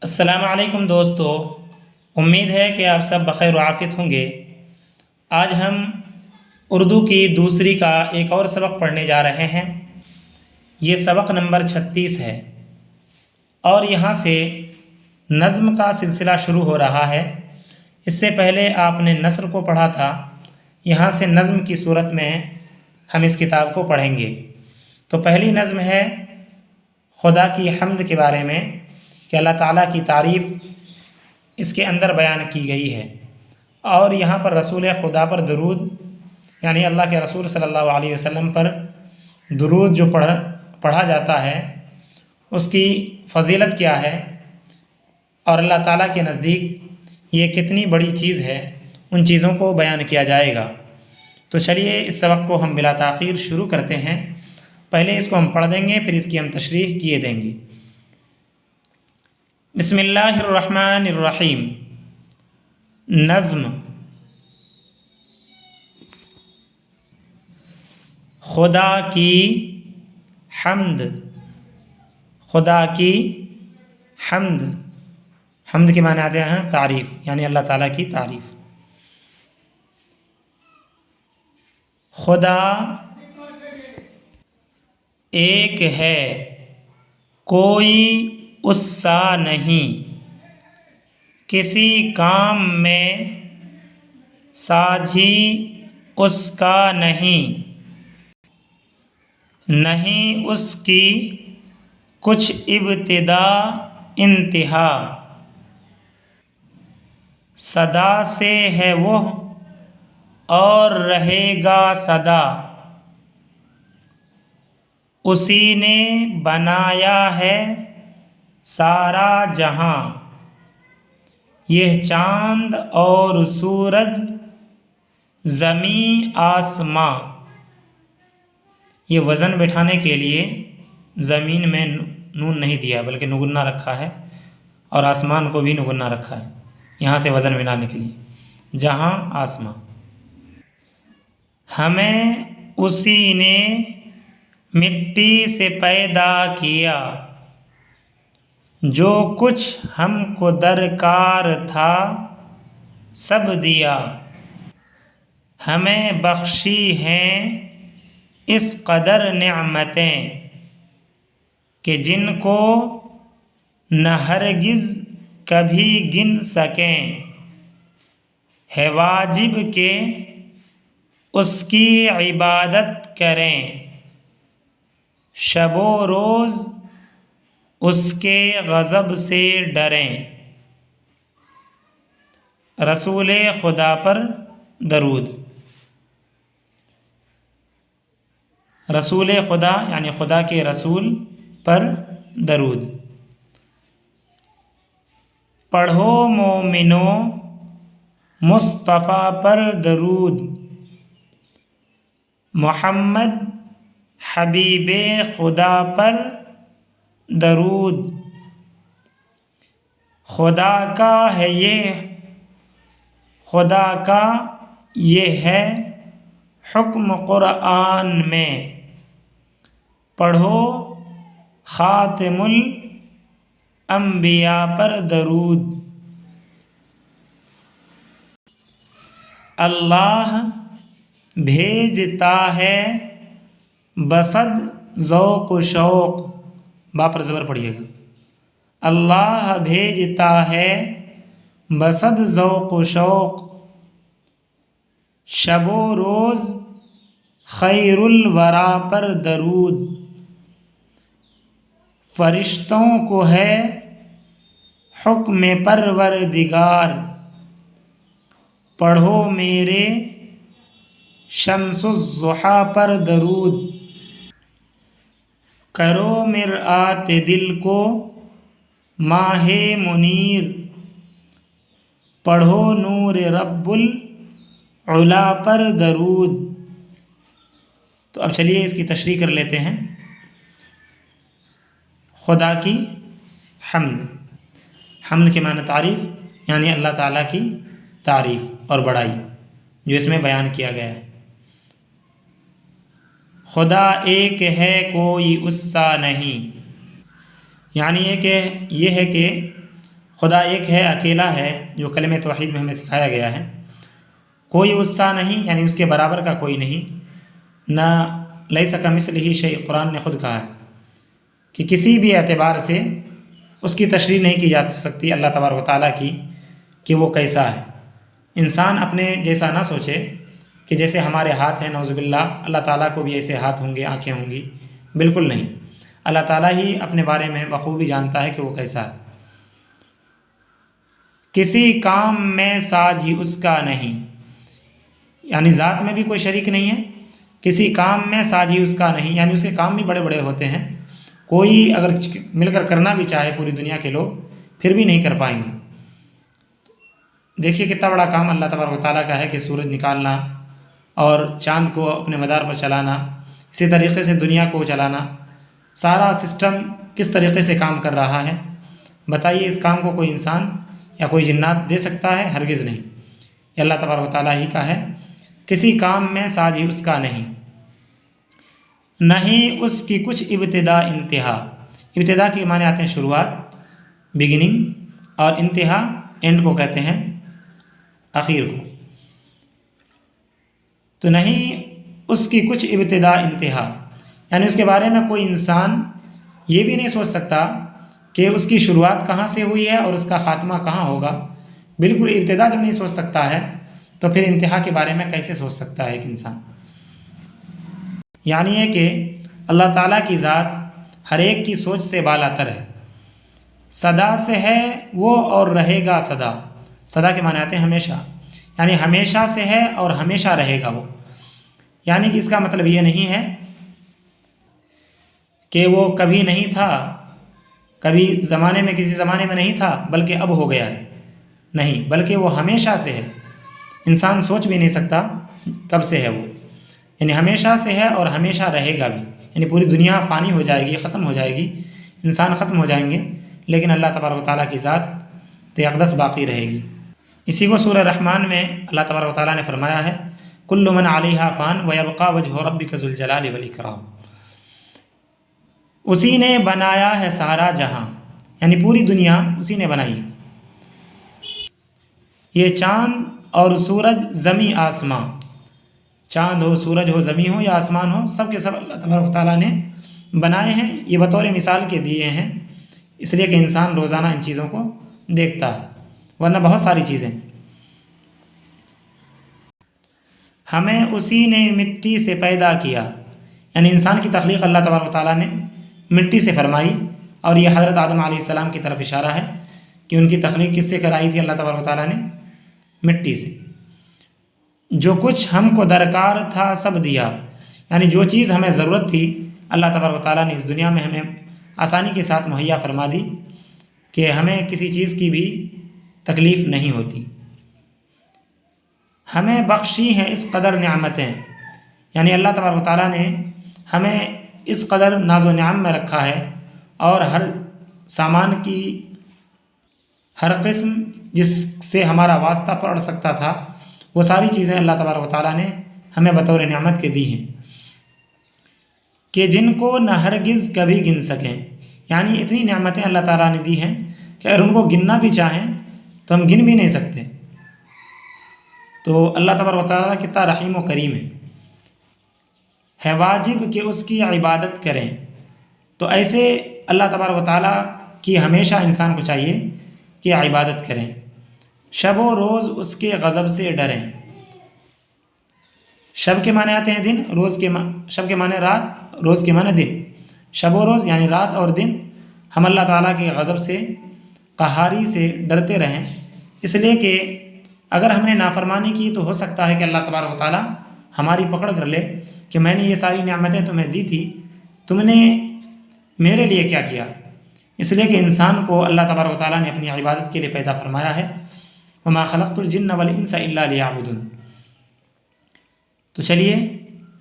السلام علیکم دوستو، امید ہے کہ آپ سب بخیر و عافیت ہوں گے۔ آج ہم اردو کی دوسری کا ایک اور سبق پڑھنے جا رہے ہیں۔ یہ سبق نمبر 36 ہے اور یہاں سے نظم کا سلسلہ شروع ہو رہا ہے۔ اس سے پہلے آپ نے نثر کو پڑھا تھا، یہاں سے نظم کی صورت میں ہم اس کتاب کو پڑھیں گے۔ تو پہلی نظم ہے خدا کی حمد کے بارے میں کہ اللہ تعالیٰ کی تعریف اس کے اندر بیان کی گئی ہے، اور یہاں پر رسول خدا پر درود یعنی اللہ کے رسول صلی اللہ علیہ وسلم پر درود جو پڑھا جاتا ہے اس کی فضیلت کیا ہے اور اللہ تعالیٰ کے نزدیک یہ کتنی بڑی چیز ہے، ان چیزوں کو بیان کیا جائے گا۔ تو چلیے اس سبق کو ہم بلا تاخیر شروع کرتے ہیں۔ پہلے اس کو ہم پڑھ دیں گے، پھر اس کی ہم تشریح کیے دیں گے۔ بسم اللہ الرحمن الرحیم۔ نظم۔ خدا کی حمد، خدا کی حمد، حمد کے معنی آتے ہیں تعریف، یعنی اللہ تعالیٰ کی تعریف۔ خدا ایک ہے، کوئی اس سا نہیں، کسی کام میں ساجھی اس کا نہیں، نہیں اس کی کچھ ابتدا انتہا، سدا سے ہے وہ اور رہے گا سدا، اسی نے بنایا ہے سارا جہاں، یہ چاند اور سورج، زمین آسماں۔ یہ وزن بٹھانے کے لیے زمین میں نون نہیں دیا بلکہ نگنا رکھا ہے، اور آسمان کو بھی نگنا رکھا ہے یہاں سے وزن بنانے کے لیے، جہاں آسماں۔ ہمیں اسی نے مٹی سے پیدا کیا، جو کچھ ہم کو درکار تھا سب دیا، ہمیں بخشی ہیں اس قدر نعمتیں کہ جن کو نہ ہرگز کبھی گن سکیں، ہے واجب کہ اس کی عبادت کریں، شب و روز اس کے غضب سے ڈریں۔ رسول خدا پر درود۔ رسول خدا یعنی خدا کے رسول پر درود۔ پڑھو مومنو مصطفیٰ پر درود، محمد حبیب خدا پر درود۔ خدا کا ہے یہ، خدا کا یہ ہے حکم قرآن میں، پڑھو خاتم الانبیاء پر درود۔ اللہ بھیجتا ہے بصد ذوق و شوق، با پر زبر پڑھیے گا، اللہ بھیجتا ہے بصد ذوق و شوق، شب و روز خیر الورا پر درود۔ فرشتوں کو ہے حکم پروردگار، پڑھو میرے شمس الضحیٰ پر درود۔ کرو مرآت دل کو ماہ منیر، پڑھو نور رب العلا پر درود۔ تو اب چلیے اس کی تشریح کر لیتے ہیں۔ خدا کی حمد، حمد کے معنی تعریف، یعنی اللہ تعالیٰ کی تعریف اور بڑائی جو اس میں بیان کیا گیا ہے۔ خدا ایک ہے، کوئی اس سا نہیں، یعنی یہ ہے کہ خدا ایک ہے، اکیلا ہے، جو کلمہ توحید میں ہمیں سکھایا گیا ہے، کوئی اس سا نہیں، یعنی اس کے برابر کا کوئی نہیں، نہ لیس کمثلہ شیء، قرآن نے خود کہا ہے کہ کسی بھی اعتبار سے اس کی تشریح نہیں کی جا سکتی اللہ تبارک و تعالیٰ کی کہ وہ کیسا ہے۔ انسان اپنے جیسا نہ سوچے کہ جیسے ہمارے ہاتھ ہیں، نعوذ باللہ اللہ تعالیٰ کو بھی ایسے ہاتھ ہوں گے، آنکھیں ہوں گی، بالکل نہیں۔ اللہ تعالیٰ ہی اپنے بارے میں بخوبی جانتا ہے کہ وہ کیسا ہے۔ کسی کام میں ساجھ ہی اس کا نہیں، یعنی ذات میں بھی کوئی شریک نہیں ہے، کسی کام میں ساجھ ہی اس کا نہیں، یعنی اس کے کام بھی بڑے بڑے ہوتے ہیں، کوئی اگر مل کر کرنا بھی چاہے پوری دنیا کے لوگ پھر بھی نہیں کر پائیں گے۔ دیکھیے کتنا بڑا کام اللہ تبارک و تعالیٰ کا ہے کہ سورج نکالنا اور چاند کو اپنے مدار پر چلانا، اسی طریقے سے دنیا کو چلانا، سارا سسٹم کس طریقے سے کام کر رہا ہے۔ بتائیے اس کام کو کوئی انسان یا کوئی جنات دے سکتا ہے؟ ہرگز نہیں، یہ اللہ تبارک و تعالیٰ ہی کا ہے۔ کسی کام میں ساجھ اس کا نہیں اس کی کچھ ابتدا انتہا۔ ابتدا کے معنی آتے ہیں شروعات، بگننگ، اور انتہا اینڈ کو کہتے ہیں، آخر کو۔ تو نہیں اس کی کچھ ابتدا انتہا، یعنی اس کے بارے میں کوئی انسان یہ بھی نہیں سوچ سکتا کہ اس کی شروعات کہاں سے ہوئی ہے اور اس کا خاتمہ کہاں ہوگا۔ بالکل ابتدا جب نہیں سوچ سکتا ہے تو پھر انتہا کے بارے میں کیسے سوچ سکتا ہے ایک انسان؟ یعنی یہ کہ اللہ تعالیٰ کی ذات ہر ایک کی سوچ سے بالا تر ہے، صدا سے ہے وہ اور رہے گا صدا۔ صدا کے معنی آتے ہیں ہمیشہ، یعنی ہمیشہ سے ہے اور ہمیشہ رہے گا وہ، یعنی کہ اس کا مطلب یہ نہیں ہے کہ وہ کبھی نہیں تھا، کبھی زمانے میں کسی زمانے میں نہیں تھا بلکہ اب ہو گیا ہے، نہیں، بلکہ وہ ہمیشہ سے ہے، انسان سوچ بھی نہیں سکتا کب سے ہے وہ، یعنی ہمیشہ سے ہے اور ہمیشہ رہے گا بھی، یعنی پوری دنیا فانی ہو جائے گی، ختم ہو جائے گی، انسان ختم ہو جائیں گے، لیکن اللہ تبارک و تعالیٰ کی ذات تو اقدس باقی رہے گی۔ اسی کو سورہ رحمان میں اللہ تبارک و تعالیٰ نے فرمایا ہے، کل من علیہا فان ویبقی وجہ ربک ذو الجلال والاکرام۔ اسی نے بنایا ہے سارا جہاں، یعنی پوری دنیا اسی نے بنائی ہے۔ یہ چاند اور سورج، زمیں آسماں، چاند ہو، سورج ہو، زمیں ہو یا آسمان ہو، سب کے سب اللہ تبارک و تعالیٰ نے بنائے ہیں، یہ بطور مثال کے دیے ہیں، اس لیے کہ انسان روزانہ ان چیزوں کو دیکھتا ہے، ورنہ بہت ساری چیزیں۔ ہمیں اسی نے مٹی سے پیدا کیا، یعنی انسان کی تخلیق اللہ تبارک و تعالیٰ نے مٹی سے فرمائی، اور یہ حضرت آدم علیہ السلام کی طرف اشارہ ہے کہ ان کی تخلیق کس سے کرائی تھی اللہ تبارک و تعالیٰ نے؟ مٹی سے۔ جو کچھ ہم کو درکار تھا سب دیا، یعنی جو چیز ہمیں ضرورت تھی اللہ تبارک و تعالیٰ نے اس دنیا میں ہمیں آسانی کے ساتھ مہیا فرما دی کہ ہمیں کسی چیز کی بھی تکلیف نہیں ہوتی۔ ہمیں بخشی ہیں اس قدر نعمتیں، یعنی اللہ تبارک و تعالیٰ نے ہمیں اس قدر ناز و نعم میں رکھا ہے، اور ہر سامان کی ہر قسم جس سے ہمارا واسطہ پڑ سکتا تھا وہ ساری چیزیں اللہ تبارک و تعالیٰ نے ہمیں بطور نعمت کے دی ہیں، کہ جن کو نہ ہرگز کبھی گن سکیں، یعنی اتنی نعمتیں اللہ تعالیٰ نے دی ہیں کہ اگر ان کو گننا بھی چاہیں تو ہم گن بھی نہیں سکتے۔ تو اللہ تبارک و تعالیٰ کتنا رحیم و کریم ہے واجب کہ اس کی عبادت کریں۔ تو ایسے اللہ تبارک و تعالیٰ کی ہمیشہ انسان کو چاہیے کہ عبادت کریں، شب و روز اس کے غضب سے ڈریں۔ شب کے معنی آتے ہیں دن، شب کے معنی رات، روز کے معنی دن۔ شب و روز یعنی رات اور دن ہم اللہ تعالیٰ کے غضب سے، قہاری سے ڈرتے رہیں، اس لیے کہ اگر ہم نے نافرمانی کی تو ہو سکتا ہے کہ اللہ تبارک و تعالیٰ ہماری پکڑ کر لے کہ میں نے یہ ساری نعمتیں تمہیں دی تھی، تم نے میرے لیے کیا کیا؟ اس لیے کہ انسان کو اللہ تبارک و تعالیٰ نے اپنی عبادت کے لیے پیدا فرمایا ہے، وما خلقت الجن والانس الا لیعبدون۔ تو چلیے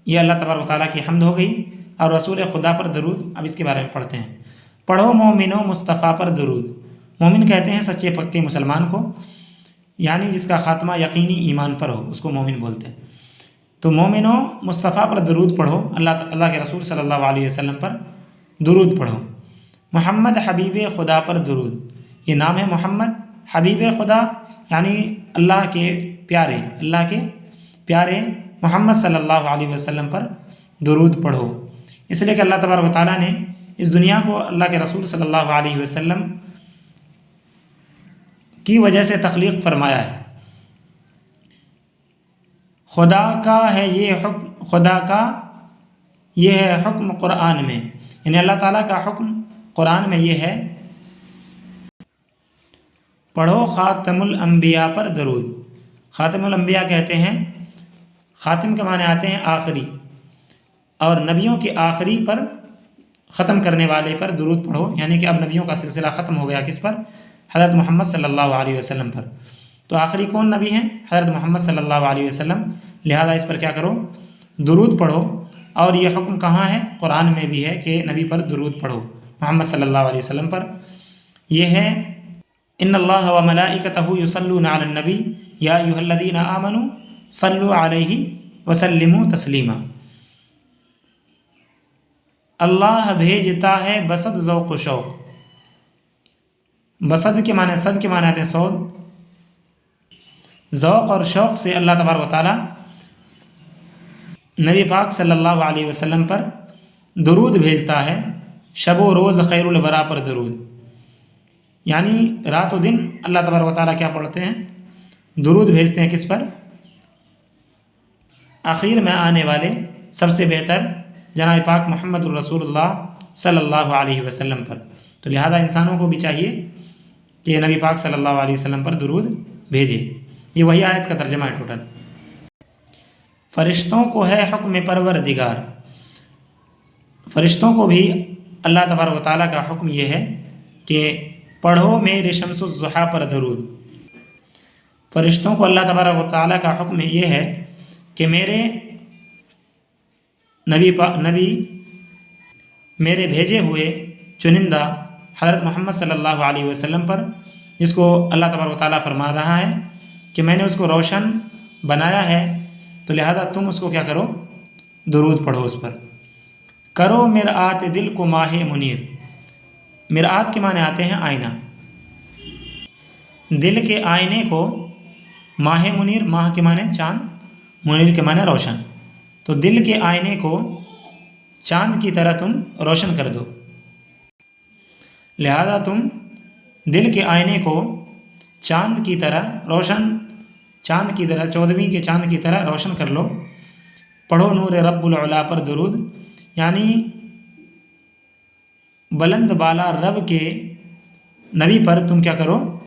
یہ اللہ تبارک و تعالیٰ کی حمد ہو گئی، اور رسول خدا پر درود اب اس کے بارے میں پڑھتے ہیں۔ پڑھو مومنو مصطفیٰ پر درود۔ مومن کہتے ہیں سچے پکے مسلمان کو، یعنی جس کا خاتمہ یقینی ایمان پر ہو، اس کو مومن بولتے ہیں۔ تو مومنو مصطفیٰ پر درود پڑھو، اللہ کے رسول صلی اللہ علیہ وسلم پر درود پڑھو۔ محمد حبیب خدا پر درود، یہ نام ہے محمد، حبیب خدا یعنی اللہ کے پیارے محمد صلی اللہ علیہ وسلم پر درود پڑھو، اس لیے کہ اللہ تبارک و تعالیٰ نے اس دنیا کو اللہ کے رسول صلی اللہ علیہ وسلم کی وجہ سے تخلیق فرمایا ہے۔ خدا کا یہ ہے حکم قرآن میں، یعنی اللہ تعالیٰ کا حکم قرآن میں یہ ہے، پڑھو خاتم الانبیاء پر درود۔ خاتم الانبیاء کہتے ہیں، خاتم کے معنی آتے ہیں آخری، اور نبیوں کے آخری پر ختم کرنے والے پر درود پڑھو، یعنی کہ اب نبیوں کا سلسلہ ختم ہو گیا کس پر؟ حضرت محمد صلی اللہ علیہ وسلم پر۔ تو آخری کون نبی ہیں؟ حضرت محمد صلی اللہ علیہ وسلم، لہذا اس پر کیا کرو؟ درود پڑھو۔ اور یہ حکم کہاں ہے؟ قرآن میں بھی ہے کہ نبی پر درود پڑھو، محمد صلی اللہ علیہ وسلم پر۔ یہ ہے ان اللہ و ملائکتہ یصلون علی النبی یا ایھا الذین آمنوا صلوا علیہ وسلموا تسلیما۔ اللہ بھیجتا ہے بسط ذوق و شوق۔ بسط کے معنی، صد کے معنی آتے ہیں سود، ذوق اور شوق سے اللہ تبارک و تعالیٰ نبی پاک صلی اللہ علیہ وسلم پر درود بھیجتا ہے، شب و روز خیر الورا پر درود، یعنی رات و دن اللہ تبارک و تعالیٰ کیا پڑھتے ہیں؟ درود بھیجتے ہیں کس پر؟ آخر میں آنے والے سب سے بہتر جناب پاک محمد الرسول اللہ صلی اللہ علیہ وسلم پر۔ تو لہذا انسانوں کو بھی چاہیے کہ نبی پاک صلی اللہ علیہ وسلم پر درود بھیجے۔ یہ وہی آیت کا ترجمہ ہے ٹوٹل۔ فرشتوں کو ہے حکم پروردگار، فرشتوں کو بھی اللہ تبارک و تعالیٰ کا حکم یہ ہے کہ پڑھو میرے شمس الضحیٰ پر درود۔ فرشتوں کو اللہ تبارک و تعالیٰ کا حکم یہ ہے کہ میرے نبی میرے بھیجے ہوئے چنندہ حضرت محمد صلی اللہ علیہ وسلم پر، جس کو اللہ تبارک و تعالیٰ فرما رہا ہے کہ میں نے اس کو روشن بنایا ہے، تو لہذا تم اس کو کیا کرو؟ درود پڑھو اس پر۔ کرو مرآت دل کو ماہ منیر۔ مرآت کے معنی آتے ہیں آئینہ، دل کے آئینے کو ماہ منیر، ماہ کے معنی چاند، منیر کے معنی روشن، تو دل کے آئینے کو چاند کی طرح تم روشن کر دو، لہذا تم دل کے آئینے کو چاند کی طرح روشن، چاند کی طرح، 14ویں کے چاند کی طرح روشن کر لو۔ پڑھو نور رب العلا پر درود، یعنی بلند بالا رب کے نبی پر تم کیا کرو؟